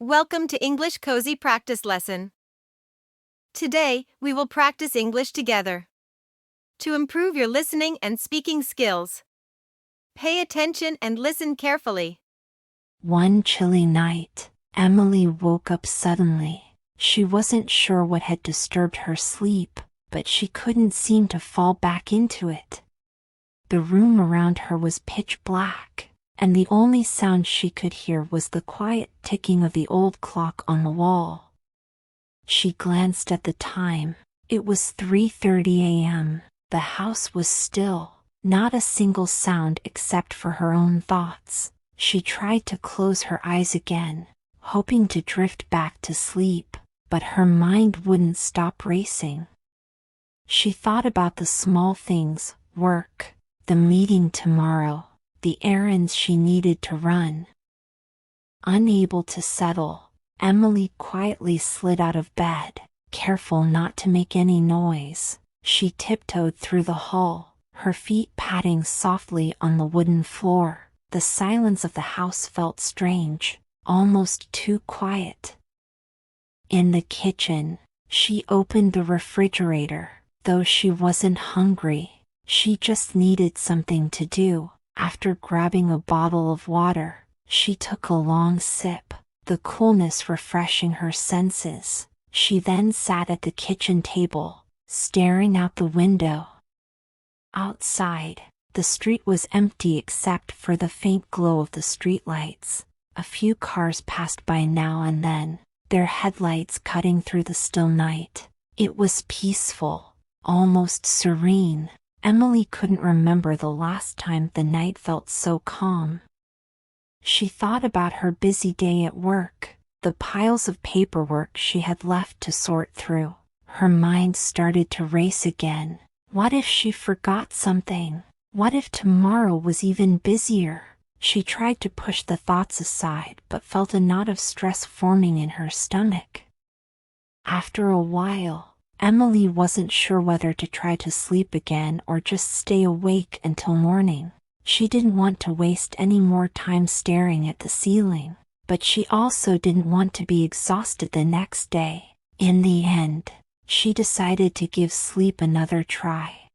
Welcome to English Cozy Practice Lesson. Today, we will practice English together. To improve your listening and speaking skills, pay attention and listen carefully. One chilly night, Emily woke up suddenly. She wasn't sure what had disturbed her sleep, but she couldn't seem to fall back into it. The room around her was pitch black, and the only sound she could hear was the quiet ticking of the old clock on the wall. She glanced at the time. It was 3:30 a.m. The house was still, not a single sound except for her own thoughts. She tried to close her eyes again, hoping to drift back to sleep, but her mind wouldn't stop racing. She thought about the small things, work, the meeting tomorrow, the errands she needed to run. Unable to settle, Emily quietly slid out of bed, careful not to make any noise. She tiptoed through the hall, her feet patting softly on the wooden floor. The silence of the house felt strange, almost too quiet. In the kitchen, she opened the refrigerator. Though she wasn't hungry, she just needed something to do. After grabbing a bottle of water, she took a long sip, the coolness refreshing her senses. She then sat at the kitchen table, staring out the window. Outside, the street was empty except for the faint glow of the streetlights. A few cars passed by now and then, their headlights cutting through the still night. It was peaceful, almost serene. Emily couldn't remember the last time the night felt so calm. She thought about her busy day at work, the piles of paperwork she had left to sort through. Her mind started to race again. What if she forgot something? What if tomorrow was even busier? She tried to push the thoughts aside but felt a knot of stress forming in her stomach. After a while, Emily wasn't sure whether to try to sleep again or just stay awake until morning. She didn't want to waste any more time staring at the ceiling, but she also didn't want to be exhausted the next day. In the end, she decided to give sleep another try.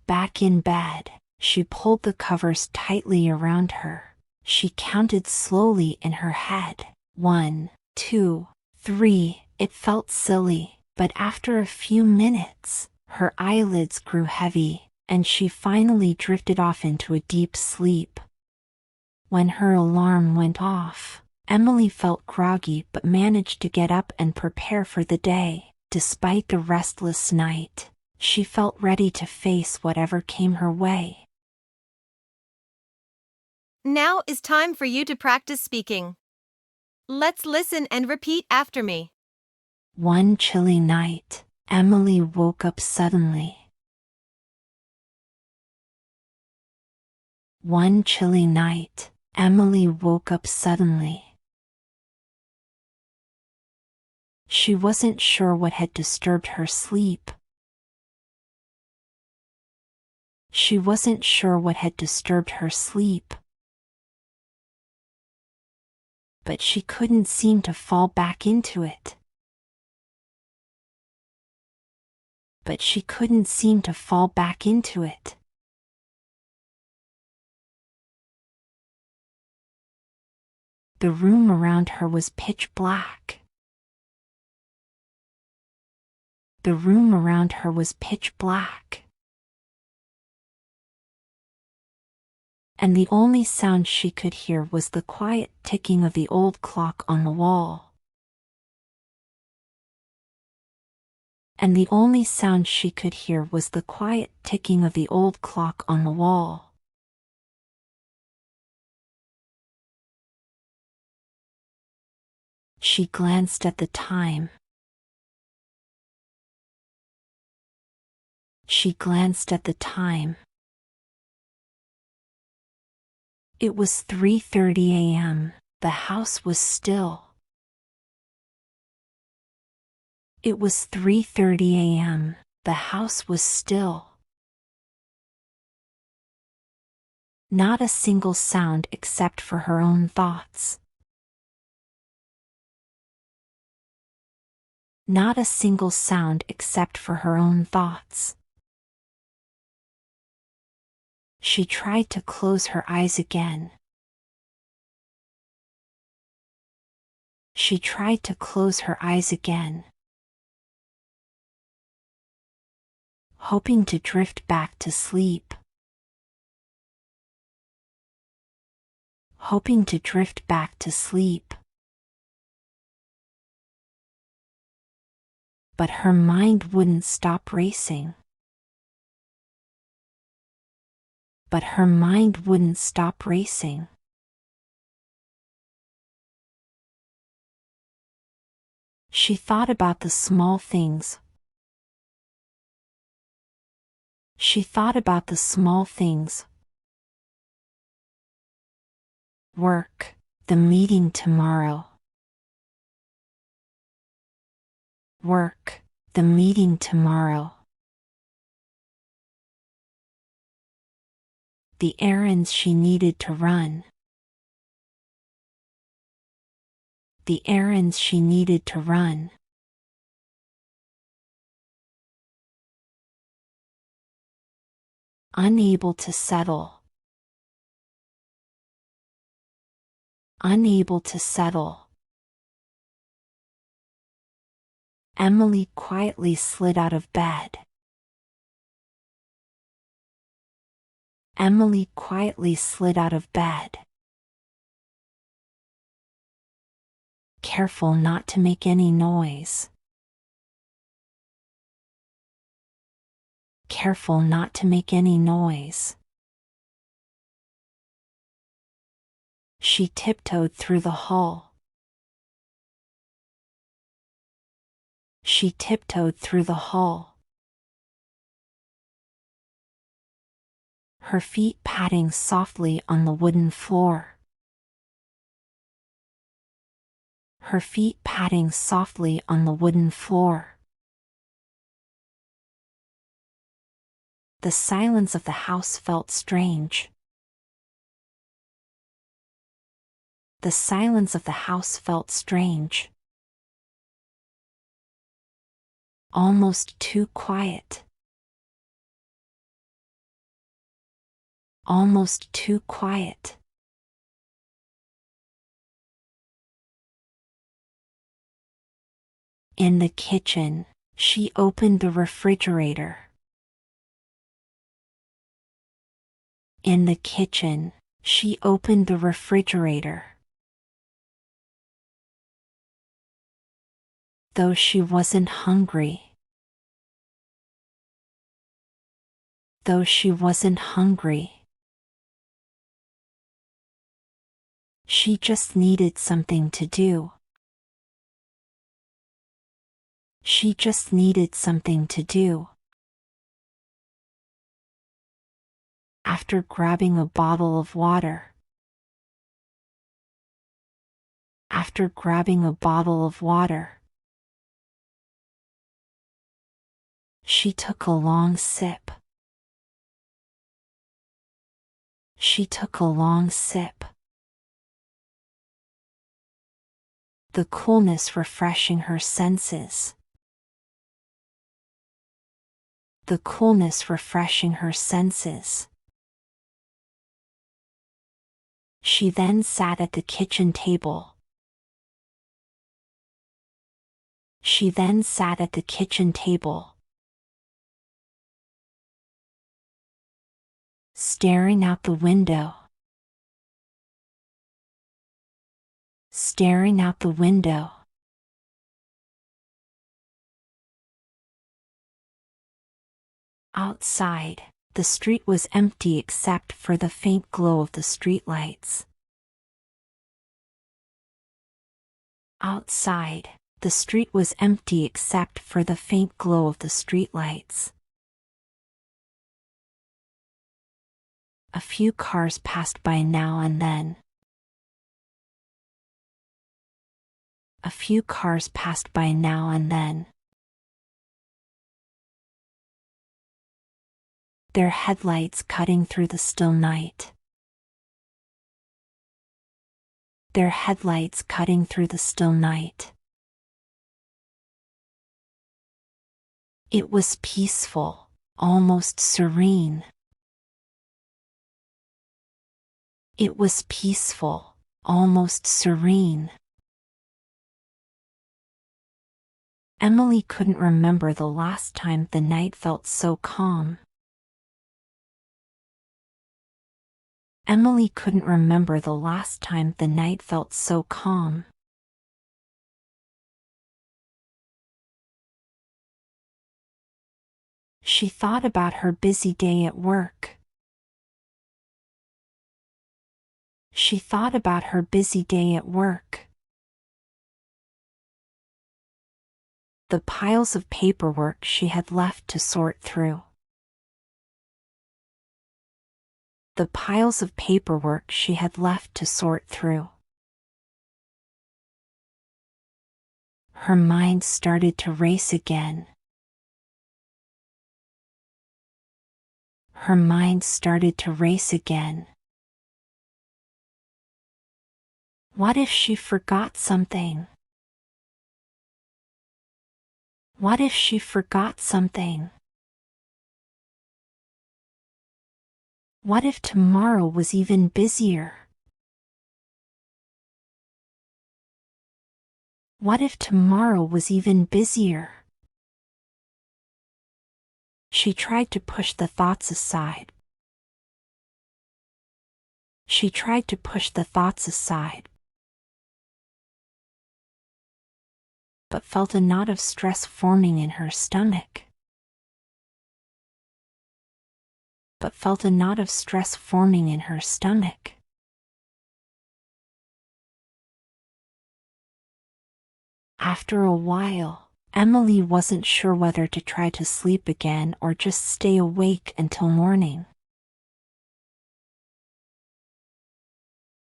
Back in bed, she pulled the covers tightly around her. She counted slowly in her head. 1, 2, 3. It felt silly, but after a few minutes, her eyelids grew heavy, and she finally drifted off into a deep sleep. When her alarm went off, Emily felt groggy but managed to get up and prepare for the day. Despite the restless night, she felt ready to face whatever came her way. Now is time for you to practice speaking. Let's listen and repeat after me. One chilly night, Emily woke up suddenly. One chilly night, Emily woke up suddenly. She wasn't sure what had disturbed her sleep. She wasn't sure what had disturbed her sleep. But she couldn't seem to fall back into it. But she couldn't seem to fall back into it. The room around her was pitch black. The room around her was pitch black. And the only sound she could hear was the quiet ticking of the old clock on the wall. And the only sound she could hear was the quiet ticking of the old clock on the wall. She glanced at the time. She glanced at the time. It was 3:30 a.m. The house was still. It was 3:30 a.m. The house was still. Not a single sound except for her own thoughts. Not a single sound except for her own thoughts. She tried to close her eyes again. She tried to close her eyes again, hoping to drift back to sleep. Hoping to drift back to sleep. But her mind wouldn't stop racing. But her mind wouldn't stop racing. She thought about the small things. She thought about the small things. Work, the meeting tomorrow. Work, the meeting tomorrow. The errands she needed to run. The errands she needed to run. Unable to settle. Unable to settle. Emily quietly slid out of bed. Emily quietly slid out of bed. Careful not to make any noise. Careful not to make any noise. She tiptoed through the hall. She tiptoed through the hall. Her feet padding softly on the wooden floor. Her feet padding softly on the wooden floor. The silence of the house felt strange. The silence of the house felt strange. Almost too quiet. Almost too quiet. In the kitchen, she opened the refrigerator. In the kitchen, she opened the refrigerator. Though she wasn't hungry. Though she wasn't hungry. She just needed something to do. She just needed something to do. After grabbing a bottle of water. After grabbing a bottle of water. She took a long sip. She took a long sip. The coolness refreshing her senses. The coolness refreshing her senses. She then sat at the kitchen table. She then sat at the kitchen table. Staring out the window. Staring out the window. Outside, the street was empty except for the faint glow of the streetlights. Outside, the street was empty except for the faint glow of the streetlights. A few cars passed by now and then. A few cars passed by now and then. Their headlights cutting through the still night. Their headlights cutting through the still night. It was peaceful, almost serene. It was peaceful, almost serene. Emily couldn't remember the last time the night felt so calm. Emily couldn't remember the last time the night felt so calm. She thought about her busy day at work. She thought about her busy day at work. The piles of paperwork she had left to sort through. The piles of paperwork she had left to sort through. Her mind started to race again. Her mind started to race again. What if she forgot something? What if she forgot something? What if tomorrow was even busier? What if tomorrow was even busier? She tried to push the thoughts aside. She tried to push the thoughts aside, but felt a knot of stress forming in her stomach. But felt a knot of stress forming in her stomach. After a while, Emily wasn't sure whether to try to sleep again or just stay awake until morning.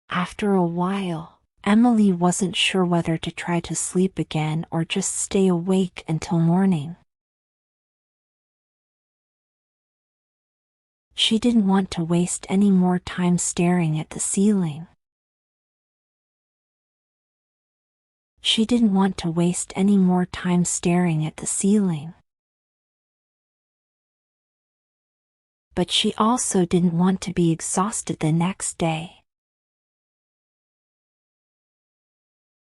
After a while, Emily wasn't sure whether to try to sleep again or just stay awake until morning. She didn't want to waste any more time staring at the ceiling. She didn't want to waste any more time staring at the ceiling. But she also didn't want to be exhausted the next day.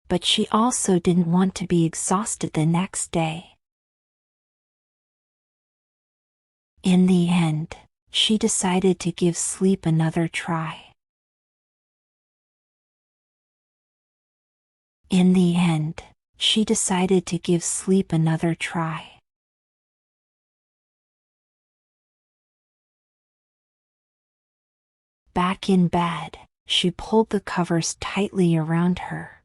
But she also didn't want to be exhausted the next day. In the end, she decided to give sleep another try. In the end, she decided to give sleep another try. Back in bed, she pulled the covers tightly around her.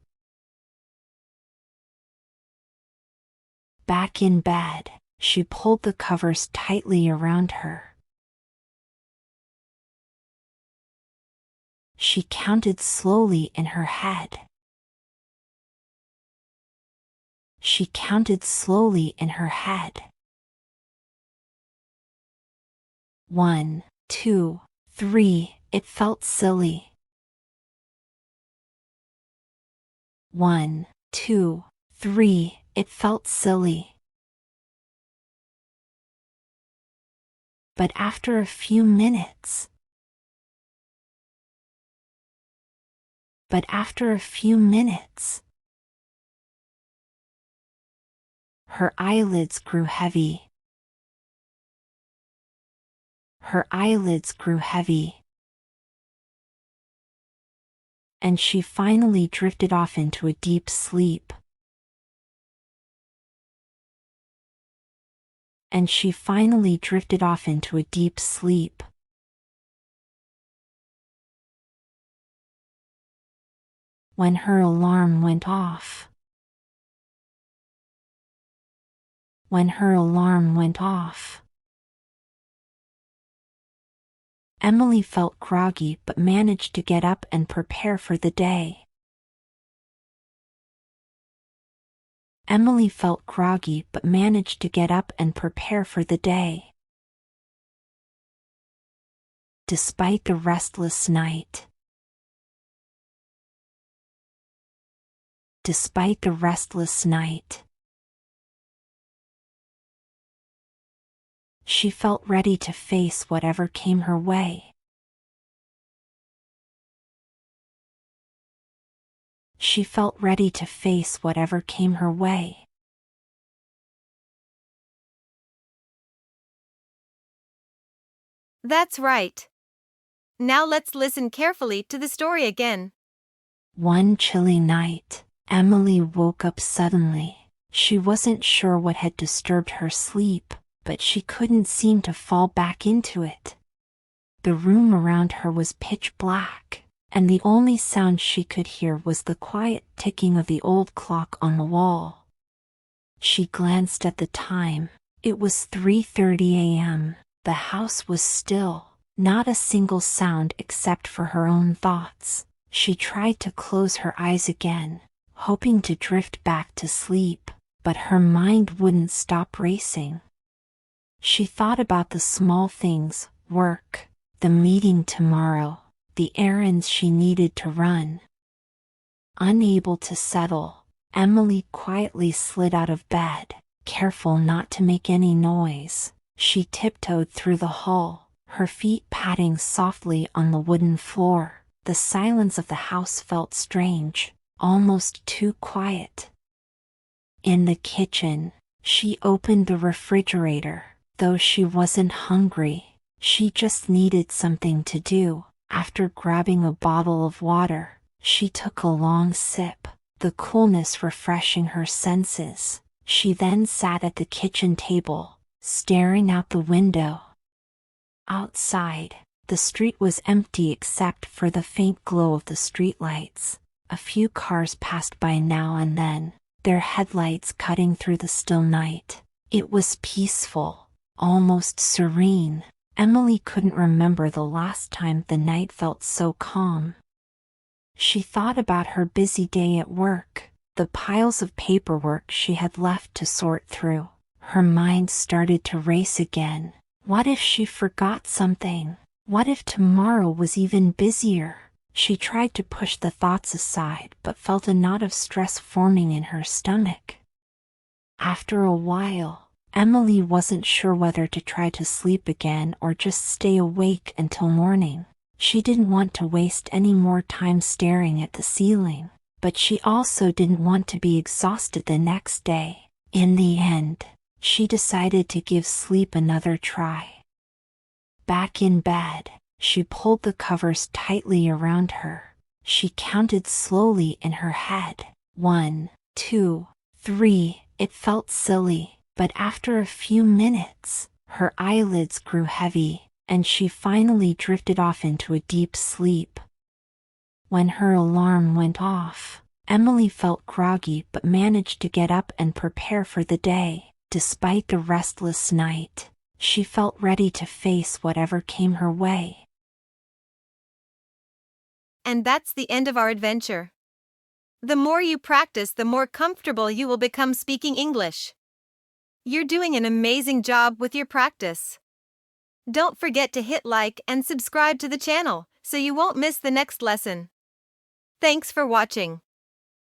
Back in bed, she pulled the covers tightly around her. She counted slowly in her head. She counted slowly in her head. 1, 2, 3, it felt silly. 1, 2, 3, it felt silly. But after a few minutes, her eyelids grew heavy. Her eyelids grew heavy. And she finally drifted off into a deep sleep. And she finally drifted off into a deep sleep. When her alarm went off. When her alarm went off. Emily felt groggy but managed to get up and prepare for the day. Emily felt groggy but managed to get up and prepare for the day. Despite the restless night. Despite the restless night. She felt ready to face whatever came her way. She felt ready to face whatever came her way. That's right. Now let's listen carefully to the story again. One chilly night, Emily woke up suddenly. She wasn't sure what had disturbed her sleep, but she couldn't seem to fall back into it. The room around her was pitch black, and the only sound she could hear was the quiet ticking of the old clock on the wall. She glanced at the time. It was 3:30 a.m. The house was still, not a single sound except for her own thoughts. She tried to close her eyes again, hoping to drift back to sleep, but her mind wouldn't stop racing. She thought about the small things, work, the meeting tomorrow, the errands she needed to run. Unable to settle, Emily quietly slid out of bed, careful not to make any noise. She tiptoed through the hall, her feet padding softly on the wooden floor. The silence of the house felt strange, almost too quiet. In the kitchen, she opened the refrigerator. Though she wasn't hungry, she just needed something to do. After grabbing a bottle of water, she took a long sip, the coolness refreshing her senses. She then sat at the kitchen table, staring out the window. Outside, the street was empty except for the faint glow of the streetlights. A few cars passed by now and then, their headlights cutting through the still night. It was peaceful, almost serene. Emily couldn't remember the last time the night felt so calm. She thought about her busy day at work, the piles of paperwork she had left to sort through. Her mind started to race again. What if she forgot something? What if tomorrow was even busier? She tried to push the thoughts aside but felt a knot of stress forming in her stomach. After a while, Emily wasn't sure whether to try to sleep again or just stay awake until morning. She didn't want to waste any more time staring at the ceiling, but she also didn't want to be exhausted the next day. In the end, she decided to give sleep another try. Back in bed, she pulled the covers tightly around her. She counted slowly in her head. 1, 2, 3. It felt silly, but after a few minutes, her eyelids grew heavy, and she finally drifted off into a deep sleep. When her alarm went off, Emily felt groggy but managed to get up and prepare for the day. Despite the restless night, she felt ready to face whatever came her way. And that's the end of our adventure. The more you practice, the more comfortable you will become speaking English. You're doing an amazing job with your practice. Don't forget to hit like and subscribe to the channel so you won't miss the next lesson. Thanks for watching.